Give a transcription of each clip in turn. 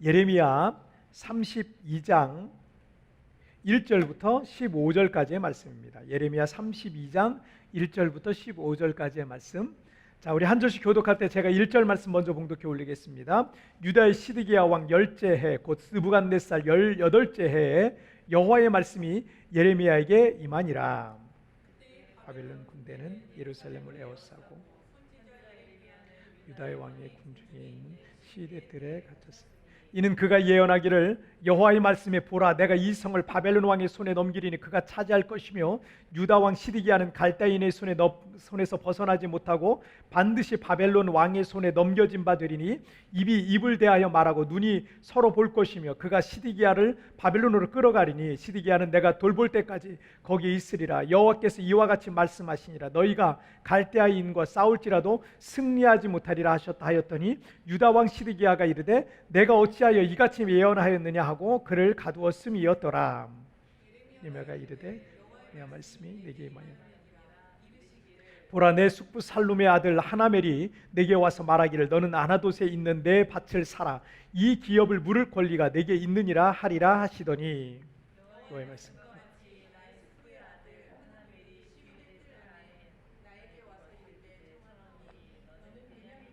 예레미야 32장 1절부터 15절까지의 말씀입니다. 예레미야 32장 1절부터 15절까지의 말씀. 자, 우리 한 절씩 교독할 때 제가 1절 말씀 먼저 봉독해 올리겠습니다. 유다의 시드기야 왕 10째 해, 곧 느부갓네살 18째 해에 여호와의 말씀이 예레미야에게 임하니라. 바벨론 군대는 예루살렘을 에워싸고 유다의 왕의 군중에 있는 시대들에 갇혔습니다. 이는 그가 예언하기를 여호와의 말씀에 보라, 내가 이 성을 바벨론 왕의 손에 넘기리니 그가 차지할 것이며 유다 왕 시드기야는 갈대인의 손에서 벗어나지 못하고 반드시 바벨론 왕의 손에 넘겨진 바 되리니 입이 입을 대하여 말하고 눈이 서로 볼 것이며 그가 시드기야를 바벨론으로 끌어가리니 시드기야는 내가 돌볼 때까지 거기에 있으리라. 여호와께서 이와 같이 말씀하시니라. 너희가 갈대아인과 싸울지라도 승리하지 못하리라 하셨다 하였더니 유다 왕 시드기야가 이르되 내가 어찌하여 이같이 예언하였느냐 하고 그를 가두었음이었더라. 예레미야가 이르되 내 말씀이 내게 임하였노라. 보라, 내 숙부 살룸의 아들 하나멜이 내게 와서 말하기를 너는 아나돗에 있는 내 밭을 사라. 이 기업을 물을 권리가 내게 있느니라 하리라 하시더니 여호와의 말씀.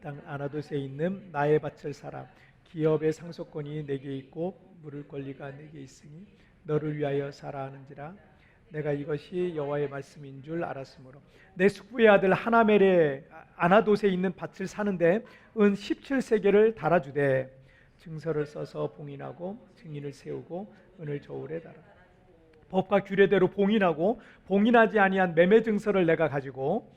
땅 아나돗에 있는 나의 밭을 사라. 기업의 상속권이 내게 있고 물을 권리가 내게 있으니 너를 위하여 사라 하는지라. 내가 이것이 여호와의 말씀인 줄 알았으므로 내 숙부의 아들 하나멜의 아나돗에 있는 밭을 사는데 은 17세겔을 달아주되 증서를 써서 봉인하고 증인을 세우고 은을 저울에 달아 법과 규례대로 봉인하고 봉인하지 아니한 매매 증서를 내가 가지고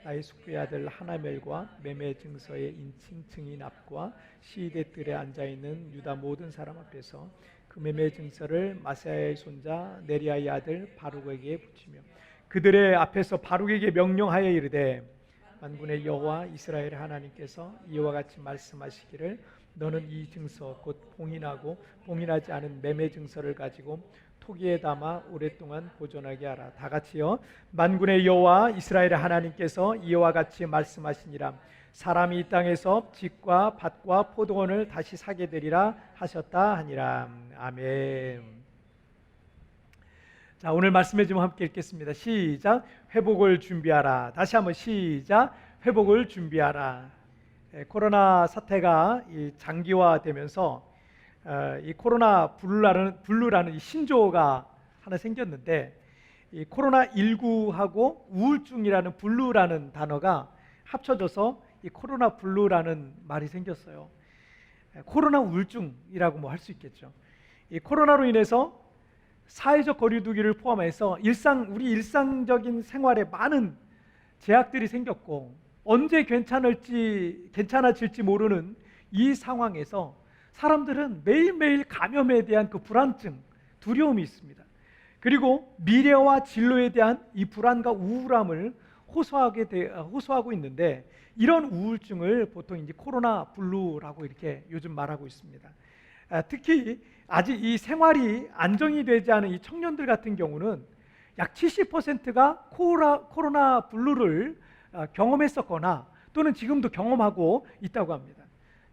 나의 숙부의 아들 하나멜과 매매 증서의 인칭 증인 앞과 시대들에 앉아있는 유다 모든 사람 앞에서 그 매매 증서를 마세야의 손자 네리야의 아들 바룩에게 붙이며 그들의 앞에서 바룩에게 명령하여 이르되 만군의 여호와 이스라엘의 하나님께서 이와 같이 말씀하시기를 너는 이 증서 곧 봉인하고 봉인하지 않은 매매 증서를 가지고 토기에 담아 오랫동안 보존하게 하라. 다 같이요. 만군의 여호와 이스라엘의 하나님께서 이와 같이 말씀하시니라. 사람이 이 땅에서 집과 밭과 포도원을 다시 사게 되리라 하셨다 하니라. 아멘. 자, 오늘 말씀에 좀 함께 읽겠습니다. 시작. 회복을 준비하라. 다시 한번 시작. 회복을 준비하라. 코로나 사태가 장기화되면서 이 코로나 블루라는 이 신조어가 하나 생겼는데 이 코로나19하고 우울증이라는 블루라는 단어가 합쳐져서 이 코로나 블루라는 말이 생겼어요. 코로나 우울증이라고 뭐 할 수 있겠죠. 이 코로나로 인해서 사회적 거리두기를 포함해서 우리 일상적인 생활에 많은 제약들이 생겼고 언제 괜찮아질지 모르는 이 상황에서 사람들은 매일매일 감염에 대한 그 불안증, 두려움이 있습니다. 그리고 미래와 진로에 대한 이 불안과 우울함을 호소하고 있는데 이런 우울증을 보통 이제 코로나 블루라고 이렇게 요즘 말하고 있습니다. 특히 아직 이 생활이 안정이 되지 않은 이 청년들 같은 경우는 약 70%가 코로나 블루를 경험했었거나 또는 지금도 경험하고 있다고 합니다.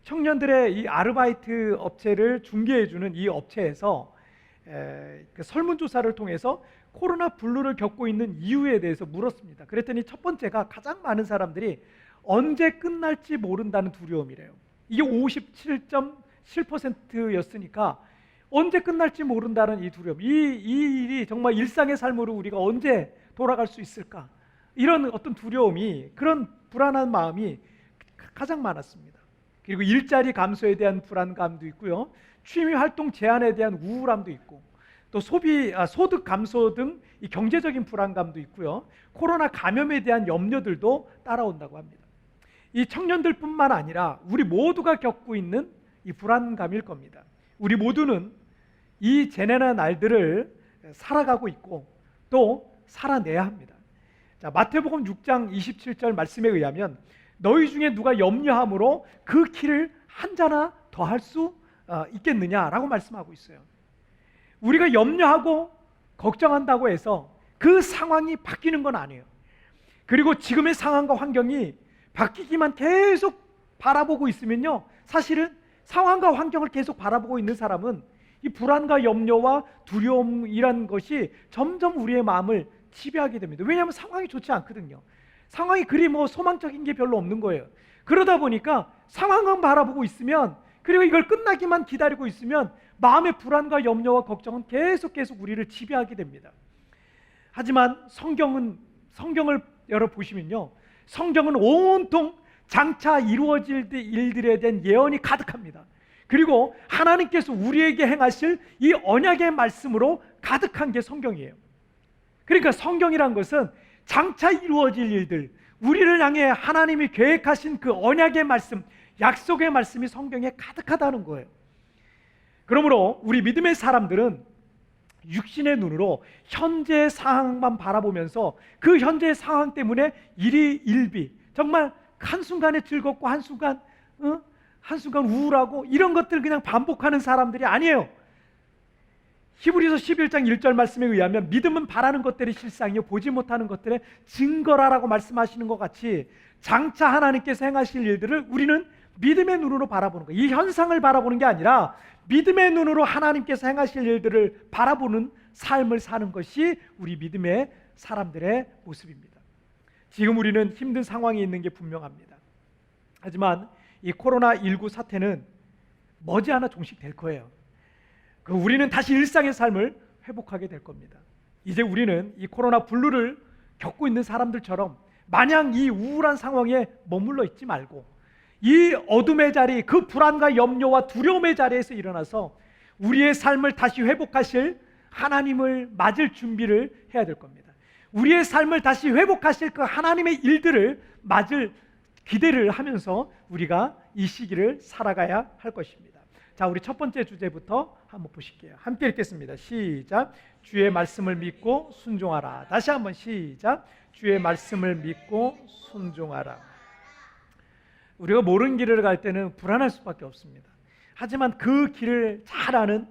청년들의 이 아르바이트 업체를 중개해주는 이 업체에서 그 설문조사를 통해서 코로나 블루를 겪고 있는 이유에 대해서 물었습니다. 그랬더니 첫 번째가 가장 많은 사람들이 언제 끝날지 모른다는 두려움이래요. 이게 57.7%였으니까 언제 끝날지 모른다는 이 두려움, 이 일이 정말 일상의 삶으로 우리가 언제 돌아갈 수 있을까, 이런 어떤 두려움이, 그런 불안한 마음이 가장 많았습니다. 그리고 일자리 감소에 대한 불안감도 있고요, 취미 활동 제한에 대한 우울함도 있고, 또 소득 감소 등 이 경제적인 불안감도 있고요, 코로나 감염에 대한 염려들도 따라온다고 합니다. 이 청년들뿐만 아니라 우리 모두가 겪고 있는 이 불안감일 겁니다. 우리 모두는 이 재난의 날들을 살아가고 있고 또 살아내야 합니다. 자, 마태복음 6장 27절 말씀에 의하면 너희 중에 누가 염려함으로 그 키를 한 자나 더 할 수 있겠느냐라고 말씀하고 있어요. 우리가 염려하고 걱정한다고 해서 그 상황이 바뀌는 건 아니에요. 그리고 지금의 상황과 환경이 바뀌기만 계속 바라보고 있으면요, 사실은 상황과 환경을 계속 바라보고 있는 사람은 이 불안과 염려와 두려움이란 것이 점점 우리의 마음을 지배하게 됩니다. 왜냐하면 상황이 좋지 않거든요. 상황이 그리 소망적인 게 별로 없는 거예요. 그러다 보니까 상황만 바라보고 있으면, 그리고 이걸 끝나기만 기다리고 있으면 마음의 불안과 염려와 걱정은 계속 우리를 지배하게 됩니다. 하지만 성경을 열어보시면요, 성경은 온통 장차 이루어질 일들에 대한 예언이 가득합니다. 그리고 하나님께서 우리에게 행하실 이 언약의 말씀으로 가득한 게 성경이에요. 그러니까 성경이란 것은 장차 이루어질 일들, 우리를 향해 하나님이 계획하신 그 언약의 말씀, 약속의 말씀이 성경에 가득하다는 거예요. 그러므로 우리 믿음의 사람들은 육신의 눈으로 현재 상황만 바라보면서 그 현재 상황 때문에 일희일비, 정말 한순간에 즐겁고 한순간 우울하고 이런 것들 그냥 반복하는 사람들이 아니에요. 히브리서 11장 1절 말씀에 의하면 믿음은 바라는 것들의 실상이요 보지 못하는 것들의 증거라라고 말씀하시는 것 같이 장차 하나님께서 행하실 일들을 우리는 믿음의 눈으로 바라보는 거예요. 이 현상을 바라보는 게 아니라 믿음의 눈으로 하나님께서 행하실 일들을 바라보는 삶을 사는 것이 우리 믿음의 사람들의 모습입니다. 지금 우리는 힘든 상황에 있는 게 분명합니다. 하지만 이 코로나19 사태는 머지않아 종식될 거예요. 우리는 다시 일상의 삶을 회복하게 될 겁니다. 이제 우리는 이 코로나 블루를 겪고 있는 사람들처럼 마냥 이 우울한 상황에 머물러 있지 말고 이 어둠의 자리, 그 불안과 염려와 두려움의 자리에서 일어나서 우리의 삶을 다시 회복하실 하나님을 맞을 준비를 해야 될 겁니다. 우리의 삶을 다시 회복하실 그 하나님의 일들을 맞을 기대를 하면서 우리가 이 시기를 살아가야 할 것입니다. 자, 우리 첫 번째 주제부터 한번 보실게요. 함께 읽겠습니다. 시작. 주의 말씀을 믿고 순종하라. 다시 한번 시작. 주의 말씀을 믿고 순종하라. 우리가 모르는 길을 갈 때는 불안할 수밖에 없습니다. 하지만 그 길을 잘 아는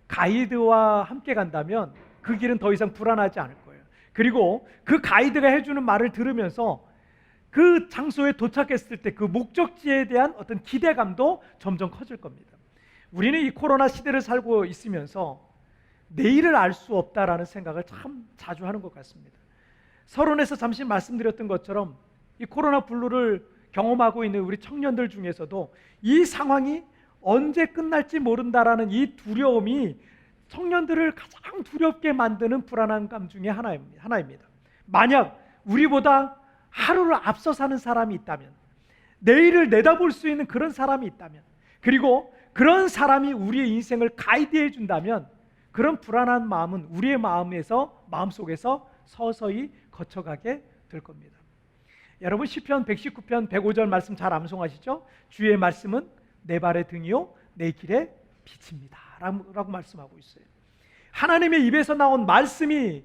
가이드와 함께 간다면 그 길은 더 이상 불안하지 않을 거예요. 그리고 그 가이드가 해주는 말을 들으면서 그 장소에 도착했을 때 그 목적지에 대한 어떤 기대감도 점점 커질 겁니다. 우리는 이 코로나 시대를 살고 있으면서 내일을 알 수 없다라는 생각을 참 자주 하는 것 같습니다. 서론에서 잠시 말씀드렸던 것처럼 이 코로나 블루를 경험하고 있는 우리 청년들 중에서도 이 상황이 언제 끝날지 모른다라는 이 두려움이 청년들을 가장 두렵게 만드는 불안함 중에 하나입니다. 만약 우리보다 하루를 앞서 사는 사람이 있다면, 내일을 내다볼 수 있는 그런 사람이 있다면, 그리고 그런 사람이 우리의 인생을 가이드해 준다면 그런 불안한 마음은 우리의 마음속에서 서서히 거쳐가게 될 겁니다. 여러분 시편 119편 105절 말씀 잘 암송하시죠? 주의 말씀은 내 발의 등이요 내 길의 빛입니다 라고 말씀하고 있어요. 하나님의 입에서 나온 말씀이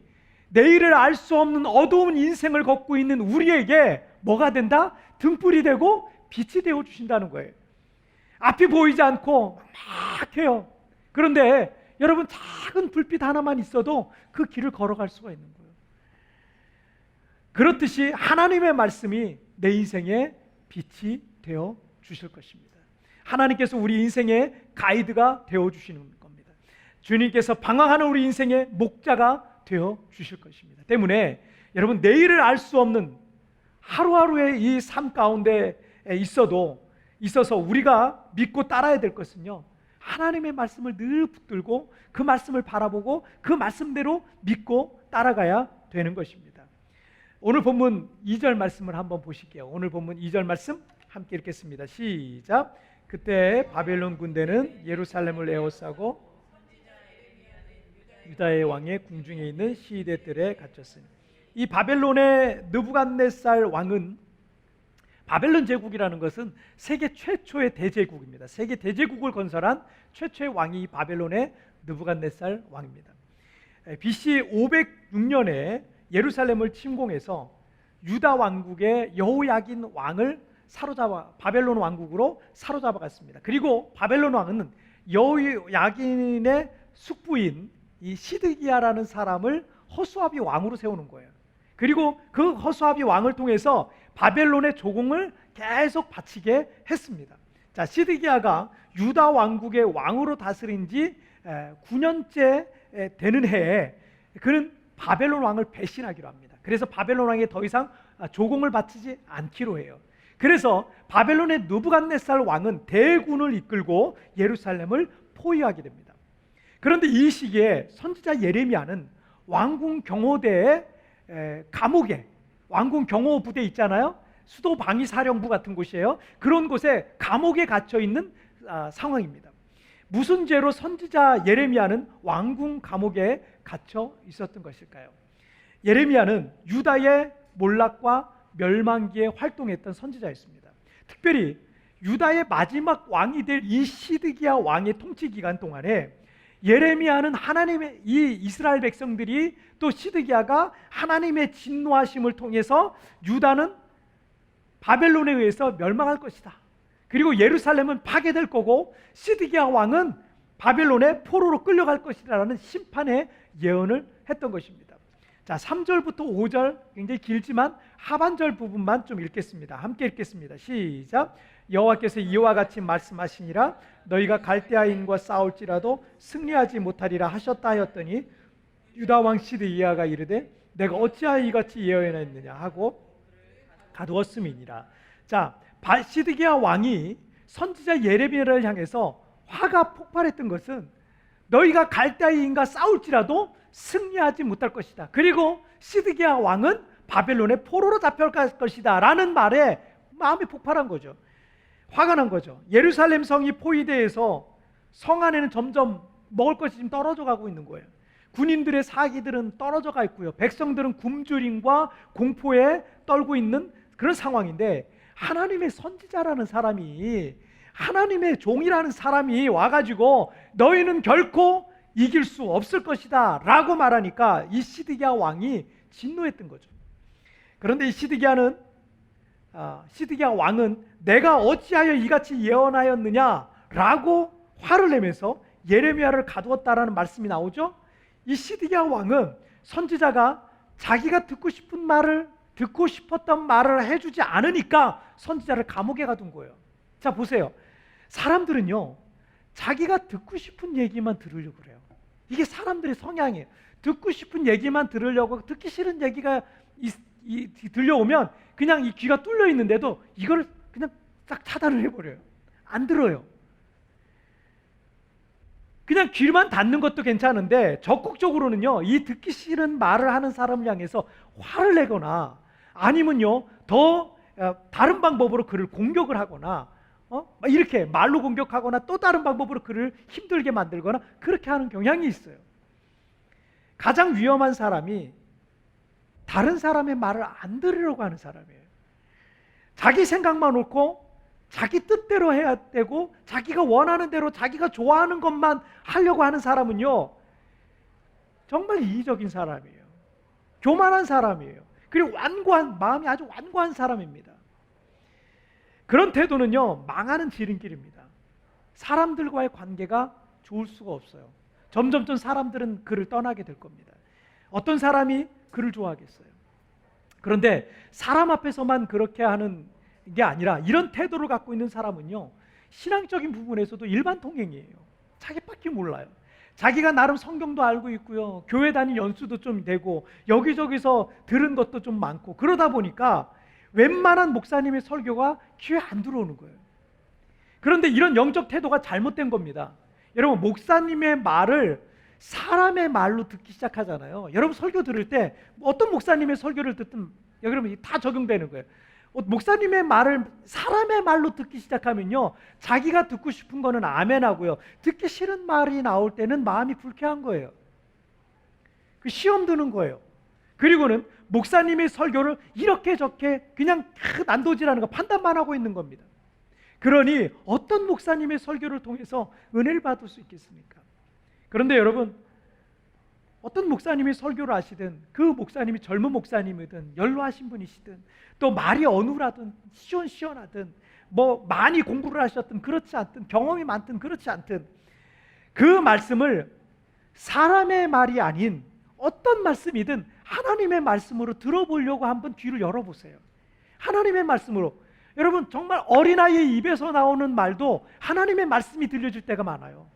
내일을 알 수 없는 어두운 인생을 걷고 있는 우리에게 뭐가 된다? 등불이 되고 빛이 되어 주신다는 거예요. 앞이 보이지 않고 막혀요. 그런데 여러분 작은 불빛 하나만 있어도 그 길을 걸어갈 수가 있는 거예요. 그렇듯이 하나님의 말씀이 내 인생의 빛이 되어 주실 것입니다. 하나님께서 우리 인생의 가이드가 되어 주시는 겁니다. 주님께서 방황하는 우리 인생의 목자가 되어 주실 것입니다. 때문에 여러분 내일을 알 수 없는 하루하루의 이 삶 가운데 있어서 우리가 믿고 따라야 될 것은요, 하나님의 말씀을 늘 붙들고 그 말씀을 바라보고 그 말씀대로 믿고 따라가야 되는 것입니다. 오늘 본문 2절 말씀을 한번 보실게요. 오늘 본문 2절 말씀 함께 읽겠습니다. 시작. 그때 바벨론 군대는 예루살렘을 에워싸고 유다의 왕의 궁중에 있는 시대들에 갇혔으니. 이 바벨론의 느부갓네살 왕은, 바벨론 제국이라는 것은 세계 최초의 대제국입니다. 세계 대제국을 건설한 최초의 왕이 바벨론의 느부갓네살 왕입니다. BC 506년에 예루살렘을 침공해서 유다 왕국의 여호야긴 왕을 바벨론 왕국으로 사로잡아갔습니다. 그리고 바벨론 왕은 여호야긴의 숙부인 이 시드기야라는 사람을 허수아비 왕으로 세우는 거예요. 그리고 그 허수아비 왕을 통해서 바벨론의 조공을 계속 바치게 했습니다. 자, 시드기야가 유다 왕국의 왕으로 다스린 지 9년째 되는 해에 그는 바벨론 왕을 배신하기로 합니다. 그래서 바벨론 왕에 더 이상 조공을 바치지 않기로 해요. 그래서 바벨론의 느부갓네살 왕은 대군을 이끌고 예루살렘을 포위하게 됩니다. 그런데 이 시기에 선지자 예레미야는 왕궁 경호대의 감옥에, 왕궁 경호 부대 있잖아요. 수도 방위 사령부 같은 곳이에요. 그런 곳에 감옥에 갇혀 있는 상황입니다. 무슨 죄로 선지자 예레미야는 왕궁 감옥에 갇혀 있었던 것일까요? 예레미야는 유다의 몰락과 멸망기에 활동했던 선지자였습니다. 특별히 유다의 마지막 왕이 될 이 시드기야 왕의 통치 기간 동안에 예레미야는 하나님의, 이 이스라엘 백성들이 또 시드기야가 하나님의 진노하심을 통해서 유다는 바벨론에 의해서 멸망할 것이다. 그리고 예루살렘은 파괴될 거고 시드기야 왕은 바벨론의 포로로 끌려갈 것이라는 심판의 예언을 했던 것입니다. 자, 3절부터 5절 굉장히 길지만 하반절 부분만 좀 읽겠습니다. 함께 읽겠습니다. 시작. 여호와께서 이와 같이 말씀하시니라. 너희가 갈대아인과 싸울지라도 승리하지 못하리라 하셨다 하였더니 유다 왕 시드기야가 이르되 내가 어찌하여 이같이 예언했느냐 하고 가두었음이니라. 자, 시드기야 왕이 선지자 예레미야를 향해서 화가 폭발했던 것은 너희가 갈대아인과 싸울지라도 승리하지 못할 것이다. 그리고 시드기야 왕은 바벨론의 포로로 잡혀갈 것이다 라는 말에 마음이 폭발한 거죠. 화가 난 거죠. 예루살렘 성이 포위돼서 성 안에는 점점 먹을 것이 지금 떨어져 가고 있는 거예요. 군인들의 사기들은 떨어져 가 있고요. 백성들은 굶주림과 공포에 떨고 있는 그런 상황인데 하나님의 선지자라는 사람이, 하나님의 종이라는 사람이 와가지고 너희는 결코 이길 수 없을 것이다 라고 말하니까 이 시드기야 왕이 진노했던 거죠. 그런데 이 시드기야 왕은 내가 어찌하여 이같이 예언하였느냐 라고 화를 내면서 예레미야를 가두었다라는 말씀이 나오죠. 이 시드기야 왕은 선지자가 자기가 듣고 싶었던 말을 해주지 않으니까 선지자를 감옥에 가둔 거예요. 자, 보세요. 사람들은요 자기가 듣고 싶은 얘기만 들으려고 그래요. 이게 사람들의 성향이에요. 듣고 싶은 얘기만 들으려고, 듣기 싫은 얘기가 들려오면 그냥 이 귀가 뚫려 있는데도 이걸 그냥 딱 차단을 해버려요. 안 들어요. 그냥 귀만 닫는 것도 괜찮은데 적극적으로는요 이 듣기 싫은 말을 하는 사람을 향해서 화를 내거나 아니면요 더 다른 방법으로 그를 공격을 하거나 이렇게 말로 공격하거나 또 다른 방법으로 그를 힘들게 만들거나 그렇게 하는 경향이 있어요. 가장 위험한 사람이 다른 사람의 말을 안 들으려고 하는 사람이에요. 자기 생각만 옳고 자기 뜻대로 해야 되고 자기가 원하는 대로 자기가 좋아하는 것만 하려고 하는 사람은요 정말 이기적인 사람이에요. 교만한 사람이에요. 그리고 마음이 아주 완고한 사람입니다. 그런 태도는요 망하는 지름길입니다. 사람들과의 관계가 좋을 수가 없어요. 점점점 사람들은 그를 떠나게 될 겁니다. 어떤 사람이 그를 좋아하겠어요? 그런데 사람 앞에서만 그렇게 하는 게 아니라 이런 태도를 갖고 있는 사람은요 신앙적인 부분에서도 일반 통행이에요. 자기밖에 몰라요. 자기가 나름 성경도 알고 있고요 교회 다닌 연수도 좀 되고 여기저기서 들은 것도 좀 많고 그러다 보니까 웬만한 목사님의 설교가 귀에 안 들어오는 거예요. 그런데 이런 영적 태도가 잘못된 겁니다. 여러분, 목사님의 말을 사람의 말로 듣기 시작하잖아요. 여러분 설교 들을 때 어떤 목사님의 설교를 듣든 여러분 다 적용되는 거예요. 목사님의 말을 사람의 말로 듣기 시작하면요 자기가 듣고 싶은 거는 아멘하고요 듣기 싫은 말이 나올 때는 마음이 불쾌한 거예요. 그 시험 드는 거예요. 그리고는 목사님의 설교를 이렇게 저렇게 그냥 난도질하는 거 판단만 하고 있는 겁니다. 그러니 어떤 목사님의 설교를 통해서 은혜를 받을 수 있겠습니까? 그런데 여러분 어떤 목사님의 설교를 하시든 그 목사님이 젊은 목사님이든 연로하신 분이시든 또 말이 어눌하든 시원시원하든 뭐 많이 공부를 하셨든 그렇지 않든 경험이 많든 그렇지 않든 그 말씀을 사람의 말이 아닌 어떤 말씀이든 하나님의 말씀으로 들어보려고 한번 귀를 열어보세요. 하나님의 말씀으로. 여러분 정말 어린아이의 입에서 나오는 말도 하나님의 말씀이 들려질 때가 많아요.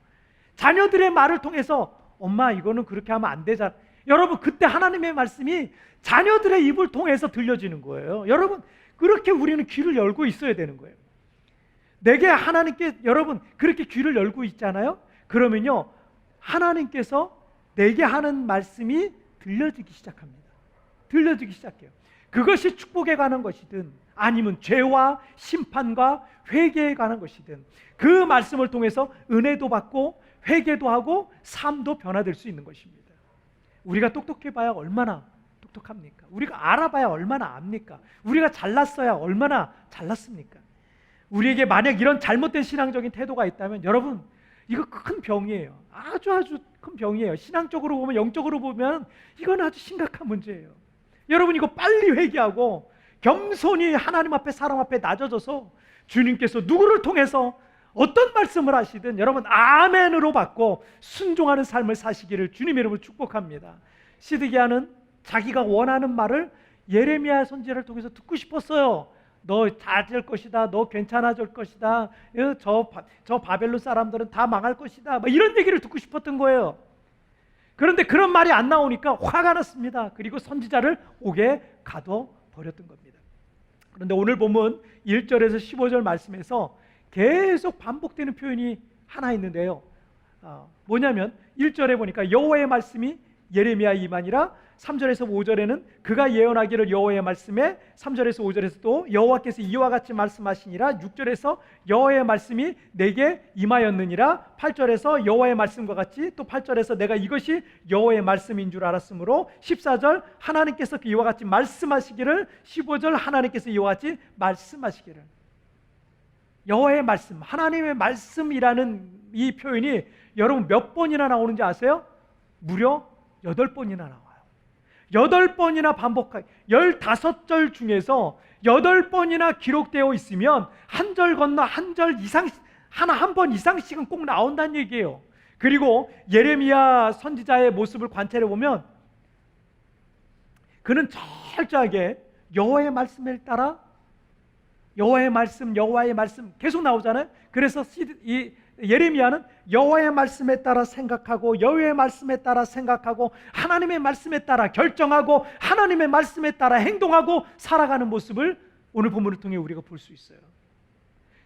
자녀들의 말을 통해서 엄마 이거는 그렇게 하면 안 되잖아. 여러분 그때 하나님의 말씀이 자녀들의 입을 통해서 들려지는 거예요. 여러분 그렇게 우리는 귀를 열고 있어야 되는 거예요. 내게 하나님께 여러분 그렇게 귀를 열고 있잖아요. 그러면요 하나님께서 내게 하는 말씀이 들려지기 시작합니다. 들려지기 시작해요. 그것이 축복에 관한 것이든 아니면 죄와 심판과 회개에 관한 것이든 그 말씀을 통해서 은혜도 받고 회개도 하고 삶도 변화될 수 있는 것입니다. 우리가 똑똑해봐야 얼마나 똑똑합니까? 우리가 알아봐야 얼마나 압니까? 우리가 잘났어야 얼마나 잘났습니까? 우리에게 만약 이런 잘못된 신앙적인 태도가 있다면 여러분 이거 큰 병이에요. 아주 큰 병이에요. 신앙적으로 보면 영적으로 보면 이건 아주 심각한 문제예요. 여러분 이거 빨리 회개하고 겸손히 하나님 앞에 사람 앞에 낮아져서 주님께서 누구를 통해서 어떤 말씀을 하시든 여러분 아멘으로 받고 순종하는 삶을 사시기를 주님의 이름으로 축복합니다. 시드기야는 자기가 원하는 말을 예레미야 선지자를 통해서 듣고 싶었어요. 너 잘될 것이다. 너 괜찮아질 것이다. 저 바벨론 사람들은 다 망할 것이다. 이런 얘기를 듣고 싶었던 거예요. 그런데 그런 말이 안 나오니까 화가 났습니다. 그리고 선지자를 옥에 가둬버렸던 겁니다. 그런데 오늘 보면 1절에서 15절 말씀에서 계속 반복되는 표현이 하나 있는데요. 뭐냐면 1절에 보니까 여호와의 말씀이 예레미야에 임하니라. 3절에서 5절에는 그가 예언하기를 여호와의 말씀에 3절에서 5절에서 또 여호와께서 이와 같이 말씀하시니라. 6절에서 여호와의 말씀이 내게 임하였느니라. 8절에서 여호와의 말씀과 같이 또 8절에서 내가 이것이 여호와의 말씀인 줄 알았으므로 14절 하나님께서 이와 같이 말씀하시기를 15절 하나님께서 이와 같이 말씀하시기를. 여호와의 말씀, 하나님의 말씀이라는 이 표현이 여러분 몇 번이나 나오는지 아세요? 무려 8번이나 나와요. 8번이나 반복하게 15절 중에서 8번이나 기록되어 있으면 한 절 건너 한 절 이상 한 번 이상씩은 꼭 나온다는 얘기예요. 그리고 예레미야 선지자의 모습을 관찰해 보면 그는 철저하게 여호와의 말씀을 따라 여호와의 말씀 계속 나오잖아요. 그래서 이 예레미야는 여호와의 말씀에 따라 생각하고 여호와의 말씀에 따라 생각하고 하나님의 말씀에 따라 결정하고 하나님의 말씀에 따라 행동하고 살아가는 모습을 오늘 본문을 통해 우리가 볼 수 있어요.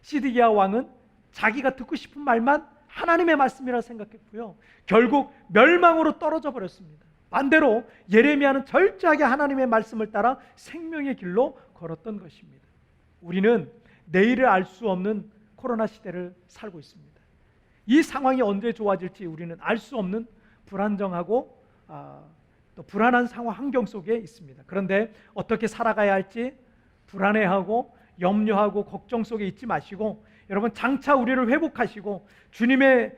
시드기야 왕은 자기가 듣고 싶은 말만 하나님의 말씀이라 생각했고요. 결국 멸망으로 떨어져 버렸습니다. 반대로 예레미야는 철저하게 하나님의 말씀을 따라 생명의 길로 걸었던 것입니다. 우리는 내일을 알 수 없는 코로나 시대를 살고 있습니다. 이 상황이 언제 좋아질지 우리는 알 수 없는 불안정하고 또 불안한 상황 환경 속에 있습니다. 그런데 어떻게 살아가야 할지 불안해하고 염려하고 걱정 속에 있지 마시고 여러분 장차 우리를 회복하시고 주님의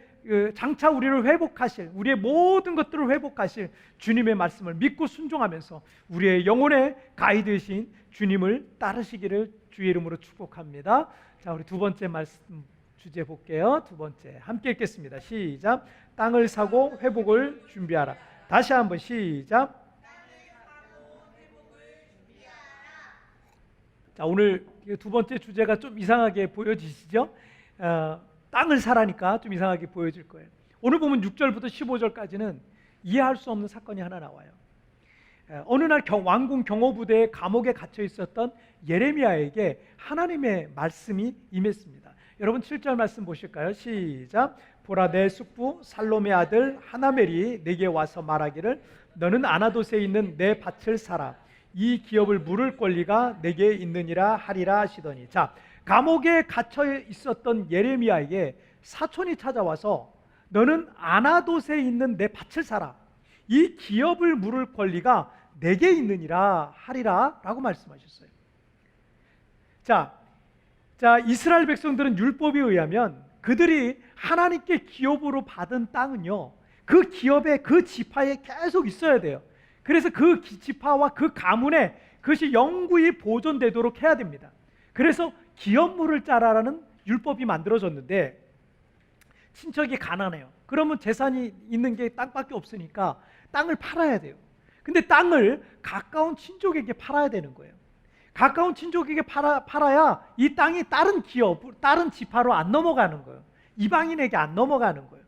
장차 우리를 회복하실 우리의 모든 것들을 회복하실 주님의 말씀을 믿고 순종하면서 우리의 영혼의 가이드이신 주님을 따르시기를 주의 이름으로 축복합니다. 자, 우리 두 번째 말씀 주제 볼게요. 두 번째 함께 읽겠습니다. 시작. 땅을 사고 회복을 준비하라. 다시 한번 시작. 자, 오늘 두 번째 주제가 좀 이상하게 보여지시죠? 땅을 사라니까 좀 이상하게 보여질 거예요. 오늘 보면 6절부터 15절까지는 이해할 수 없는 사건이 하나 나와요. 어느 날 왕궁 경호부대의 감옥에 갇혀 있었던 예레미야에게 하나님의 말씀이 임했습니다. 여러분 7절 말씀 보실까요? 시작. 보라 내 숙부 살롬의 아들 하나멜이 내게 와서 말하기를 너는 아나돗에 있는 내 밭을 사라. 이 기업을 물을 권리가 내게 있느니라 하리라 하시더니. 자, 감옥에 갇혀 있었던 예레미야에게 사촌이 찾아와서 너는 아나돗에 있는 내 밭을 사라. 이 기업을 물을 권리가 내게 있느니라 하리라 라고 말씀하셨어요. 자, 이스라엘 백성들은 율법에 의하면 그들이 하나님께 기업으로 받은 땅은요, 그 기업에 그 지파에 계속 있어야 돼요. 그래서 그 지파와 그 가문에 그것이 영구히 보존되도록 해야 됩니다. 그래서 기업물을 짜라라는 율법이 만들어졌는데 친척이 가난해요. 그러면 재산이 있는 게 땅밖에 없으니까 땅을 팔아야 돼요. 근데 땅을 가까운 친족에게 팔아야 되는 거예요. 가까운 친족에게 팔아야 이 땅이 다른 기업, 다른 지파로 안 넘어가는 거예요. 이방인에게 안 넘어가는 거예요.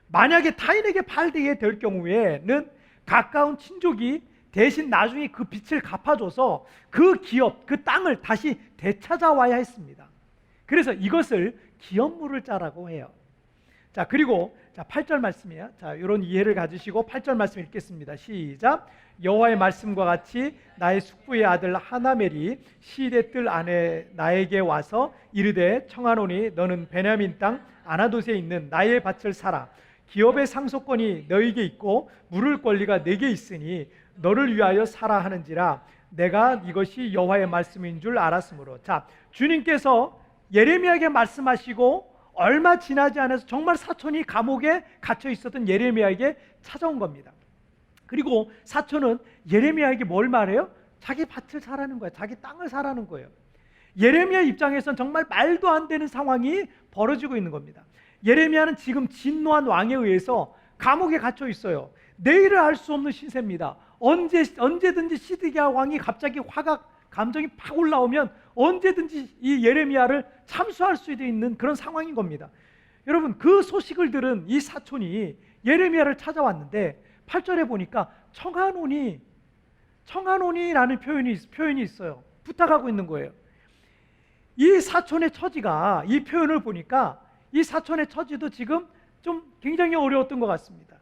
만약에 타인에게 팔게 될 경우에는 가까운 친족이 대신 나중에 그 빚을 갚아줘서 그 기업, 그 땅을 다시 되찾아와야 했습니다. 그래서 이것을 기업물을 자라고 해요. 자, 그리고 8절 말씀이에요. 자, 이런 이해를 가지시고 8절 말씀 읽겠습니다. 시작. 여호와의 말씀과 같이 나의 숙부의 아들 하나멜이 시대 뜰 안에 나에게 와서 이르되 청하노니 너는 베냐민 땅 아나돗에 있는 나의 밭을 사라. 기업의 상속권이 너에게 있고 물을 권리가 내게 있으니 너를 위하여 사라 하는지라. 내가 이것이 여호와의 말씀인 줄 알았으므로. 자, 주님께서 예레미야에게 말씀하시고 얼마 지나지 않아서 정말 사촌이 감옥에 갇혀 있었던 예레미야에게 찾아온 겁니다. 그리고 사촌은 예레미야에게 뭘 말해요? 자기 밭을 사라는 거예요. 자기 땅을 사라는 거예요. 예레미야 입장에서는 정말 말도 안 되는 상황이 벌어지고 있는 겁니다. 예레미야는 지금 진노한 왕에 의해서 감옥에 갇혀 있어요. 내일을 알 수 없는 신세입니다. 언제든지 시드기야 왕이 갑자기 감정이 팍 올라오면 언제든지 이 예레미야를 참수할 수 있는 그런 상황인 겁니다. 여러분, 그 소식을 들은 이 사촌이 예레미야를 찾아왔는데 8절에 보니까 청하노니라는 표현이 있어요. 부탁하고 있는 거예요. 이 사촌의 처지가, 이 표현을 보니까 이 사촌의 처지도 지금 좀 굉장히 어려웠던 것 같습니다.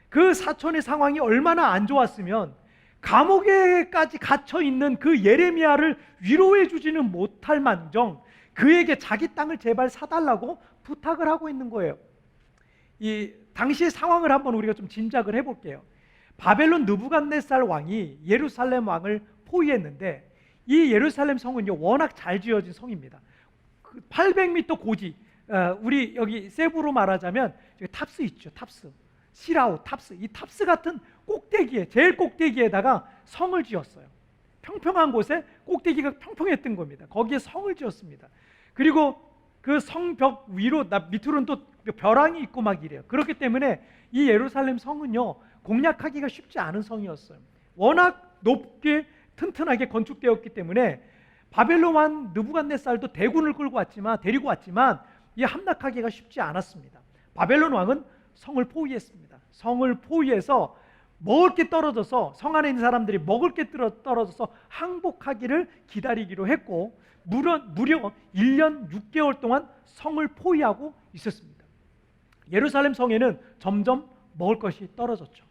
그 사촌의 상황이 얼마나 안 좋았으면 감옥에까지 갇혀 있는 그 예레미야를 위로해 주지는 못할 망정 그에게 자기 땅을 제발 사달라고 부탁을 하고 있는 거예요. 이 당시의 상황을 한번 우리가 좀 짐작을 해볼게요. 바벨론 느부갓네살 왕이 예루살렘 왕을 포위했는데 이 예루살렘 성은요 워낙 잘 지어진 성입니다. 800m 고지, 우리 여기 세부로 말하자면 탑스 있죠. 탑스, 시라우 탑스, 이 탑스 같은 꼭대기에, 제일 꼭대기에다가 성을 지었어요. 평평한 곳에 꼭대기가 평평했던 겁니다. 거기에 성을 지었습니다. 그리고 그 성벽 위로 밑으로는 또 벼랑이 있고 막 이래요. 그렇기 때문에 이 예루살렘 성은요 공략하기가 쉽지 않은 성이었어요. 워낙 높게 튼튼하게 건축되었기 때문에 바벨론 왕 느부갓네살도 대군을 데리고 왔지만 이 함락하기가 쉽지 않았습니다. 바벨론 왕은 성을 포위했습니다. 성을 포위해서 먹을 게 떨어져서, 성 안에 있는 사람들이 먹을 게 떨어져서 항복하기를 기다리기로 했고 무려 1년 6개월 동안 성을 포위하고 있었습니다. 예루살렘 성에는 점점 먹을 것이 떨어졌죠.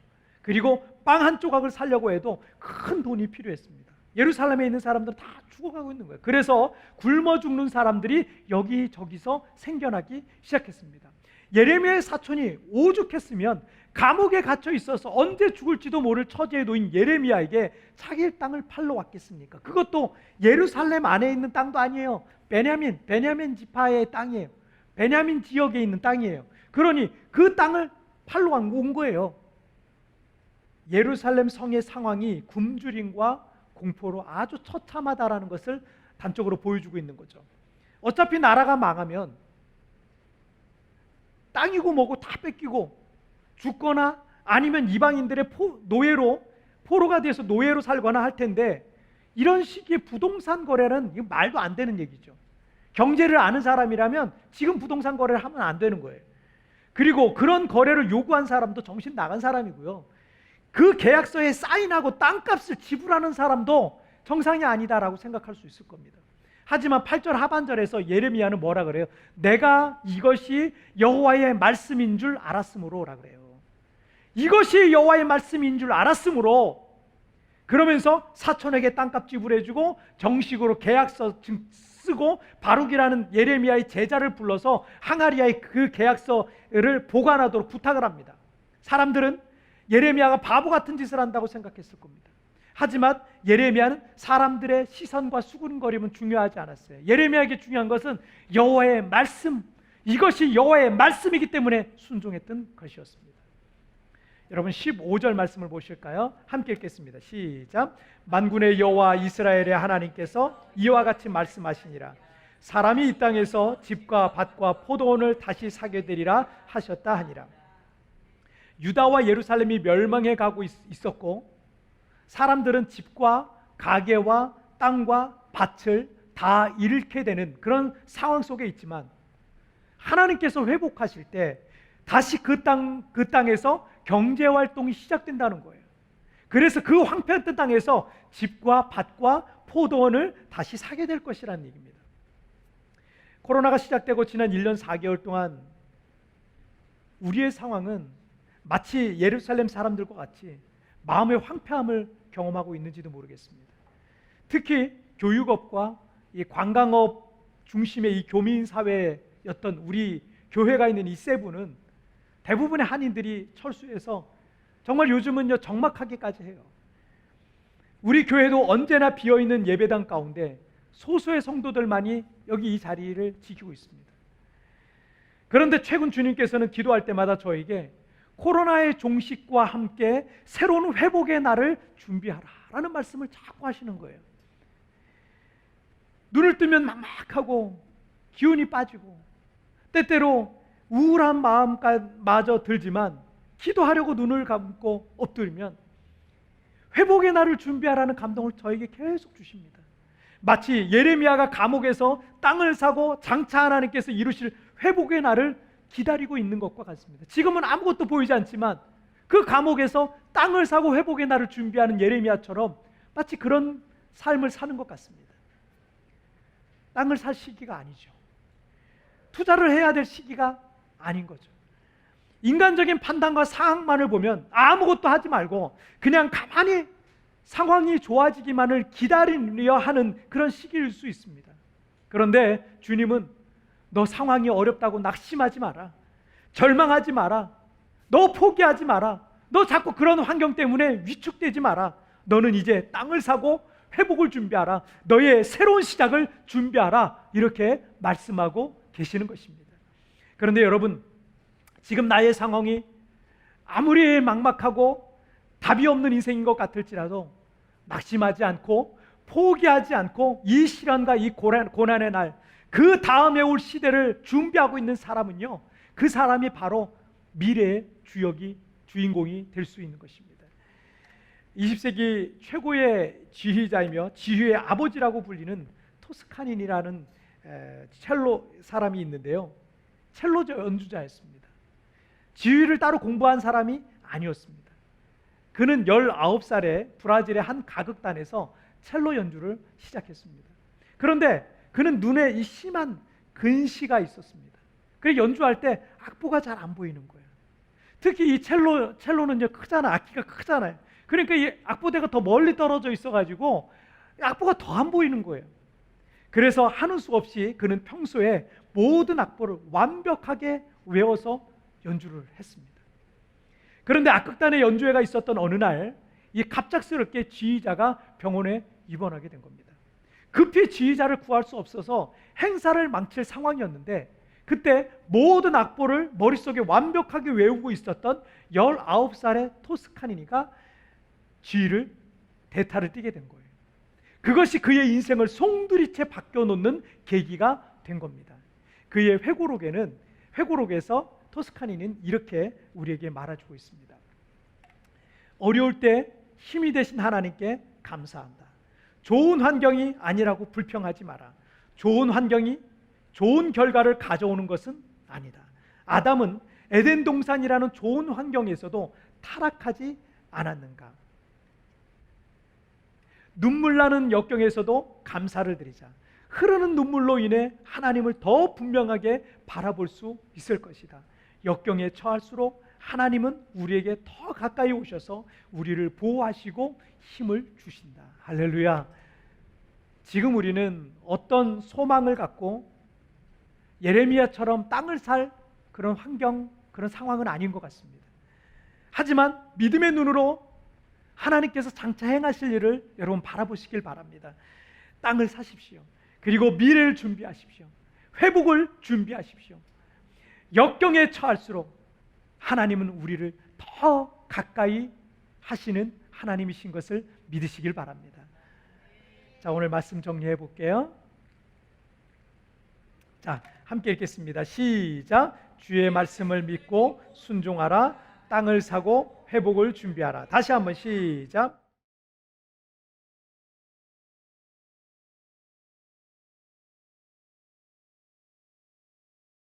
그리고 빵 한 조각을 사려고 해도 큰 돈이 필요했습니다. 예루살렘에 있는 사람들은 다 죽어가고 있는 거예요. 그래서 굶어 죽는 사람들이 여기저기서 생겨나기 시작했습니다. 예레미야의 사촌이 오죽했으면 감옥에 갇혀 있어서 언제 죽을지도 모를 처지에 놓인 예레미야에게 자기 땅을 팔러 왔겠습니까? 그것도 예루살렘 안에 있는 땅도 아니에요. 베냐민 지파의 땅이에요. 베냐민 지역에 있는 땅이에요. 그러니 그 땅을 팔러 온 거예요. 예루살렘 성의 상황이 굶주림과 공포로 아주 처참하다라는 것을 단적으로 보여주고 있는 거죠. 어차피 나라가 망하면 땅이고 뭐고 다 뺏기고 죽거나 아니면 이방인들의 포로가 돼서 노예로 살거나 할 텐데 이런 시기에 부동산 거래는 이거 말도 안 되는 얘기죠. 경제를 아는 사람이라면 지금 부동산 거래를 하면 안 되는 거예요. 그리고 그런 거래를 요구한 사람도 정신 나간 사람이고요. 그 계약서에 사인하고 땅값을 지불하는 사람도 정상이 아니다라고 생각할 수 있을 겁니다. 하지만 8절 하반절에서 예레미야는 뭐라 그래요? 내가 이것이 여호와의 말씀인 줄 알았으므로라 그래요. 이것이 여호와의 말씀인 줄 알았으므로, 그러면서 사촌에게 땅값 지불해주고 정식으로 계약서 쓰고 바룩이라는 예레미야의 제자를 불러서 항아리아의 그 계약서를 보관하도록 부탁을 합니다. 사람들은 예레미야가 바보 같은 짓을 한다고 생각했을 겁니다. 하지만 예레미야는 사람들의 시선과 수군거림은 중요하지 않았어요. 예레미야에게 중요한 것은 여호와의 말씀, 이것이 여호와의 말씀이기 때문에 순종했던 것이었습니다. 여러분 15절 말씀을 보실까요? 함께 읽겠습니다. 시작. 만군의 여호와 이스라엘의 하나님께서 이와 같이 말씀하시니라. 사람이 이 땅에서 집과 밭과 포도원을 다시 사게 되리라 하셨다 하니라. 유다와 예루살렘이 멸망해 가고 있었고 사람들은 집과 가게와 땅과 밭을 다 잃게 되는 그런 상황 속에 있지만, 하나님께서 회복하실 때 다시 그 땅에서 경제 활동이 시작된다는 거예요. 그래서 그 황폐했던 땅에서 집과 밭과 포도원을 다시 사게 될 것이라는 얘기입니다. 코로나가 시작되고 지난 1년 4개월 동안 우리의 상황은 마치 예루살렘 사람들과 같이 마음의 황폐함을 경험하고 있는지도 모르겠습니다. 특히 교육업과 이 관광업 중심의 이 교민 사회였던 우리 교회가 있는 이 세부는 대부분의 한인들이 철수해서 정말 요즘은요 적막하기까지 해요. 우리 교회도 언제나 비어있는 예배당 가운데 소수의 성도들만이 여기 이 자리를 지키고 있습니다. 그런데 최근 주님께서는 기도할 때마다 저에게 코로나의 종식과 함께 새로운 회복의 날을 준비하라 라는 말씀을 자꾸 하시는 거예요. 눈을 뜨면 막막하고 기운이 빠지고 때때로 우울한 마음마저 들지만 기도하려고 눈을 감고 엎드리면 회복의 날을 준비하라는 감동을 저에게 계속 주십니다. 마치 예레미야가 감옥에서 땅을 사고 장차 하나님께서 이루실 회복의 날을 기다리고 있는 것과 같습니다. 지금은 아무것도 보이지 않지만 그 감옥에서 땅을 사고 회복의 날을 준비하는 예레미야처럼 마치 그런 삶을 사는 것 같습니다. 땅을 살 시기가 아니죠. 투자를 해야 될 시기가 아닌 거죠. 인간적인 판단과 상황만을 보면 아무것도 하지 말고 그냥 가만히 상황이 좋아지기만을 기다리려 하는 그런 시기일 수 있습니다. 그런데 주님은 너 상황이 어렵다고 낙심하지 마라. 절망하지 마라. 너 포기하지 마라. 너 자꾸 그런 환경 때문에 위축되지 마라. 너는 이제 땅을 사고 회복을 준비하라. 너의 새로운 시작을 준비하라. 이렇게 말씀하고 계시는 것입니다. 그런데 여러분, 지금 나의 상황이 아무리 막막하고 답이 없는 인생인 것 같을지라도 낙심하지 않고 포기하지 않고 이 시련과 이 고난의 날, 그 다음에 올 시대를 준비하고 있는 사람은요, 그 사람이 바로 미래의 주인공이 될 수 있는 것입니다. 20세기 최고의 지휘자이며 지휘의 아버지라고 불리는 토스카닌이라는 첼로 사람이 있는데요, 첼로 연주자였습니다. 지휘를 따로 공부한 사람이 아니었습니다. 그는 19살에 브라질의 한 가극단에서 첼로 연주를 시작했습니다. 그런데 그는 눈에 이 심한 근시가 있었습니다. 그래서 연주할 때 악보가 잘 안 보이는 거예요. 특히 이 첼로는 이제 크잖아, 악기가 크잖아요. 그러니까 이 악보대가 더 멀리 떨어져 있어가지고 악보가 더 안 보이는 거예요. 그래서 하는 수 없이 그는 평소에 모든 악보를 완벽하게 외워서 연주를 했습니다. 그런데 악극단의 연주회가 있었던 어느 날, 이 갑작스럽게 지휘자가 병원에 입원하게 된 겁니다. 급히 지휘자를 구할 수 없어서 행사를 망칠 상황이었는데, 그때 모든 악보를 머릿속에 완벽하게 외우고 있었던 19살의 토스카니니가 지휘를 대타를 띄게 된 거예요. 그것이 그의 인생을 송두리째 바뀌어놓는 계기가 된 겁니다. 그의 회고록에서 토스카니는 이렇게 우리에게 말해주고 있습니다. 어려울 때 힘이 되신 하나님께 감사한다. 좋은 환경이 아니라고 불평하지 마라. 좋은 환경이 좋은 결과를 가져오는 것은 아니다. 아담은 에덴 동산이라는 좋은 환경에서도 타락하지 않았는가? 눈물 나는 역경에서도 감사를 드리자. 흐르는 눈물로 인해 하나님을 더 분명하게 바라볼 수 있을 것이다. 역경에 처할수록 하나님은 우리에게 더 가까이 오셔서 우리를 보호하시고 힘을 주신다. 할렐루야. 지금 우리는 어떤 소망을 갖고 예레미야처럼 땅을 살 그런 환경, 그런 상황은 아닌 것 같습니다. 하지만 믿음의 눈으로 하나님께서 장차 행하실 일을 여러분 바라보시길 바랍니다. 땅을 사십시오. 그리고 미래를 준비하십시오. 회복을 준비하십시오. 역경에 처할수록 하나님은 우리를 더 가까이 하시는 하나님이신 것을 믿으시길 바랍니다. 자, 오늘 말씀 정리해 볼게요. 자, 함께 읽겠습니다. 시작. 주의 말씀을 믿고 순종하라. 땅을 사고 회복을 준비하라. 다시 한번 시작.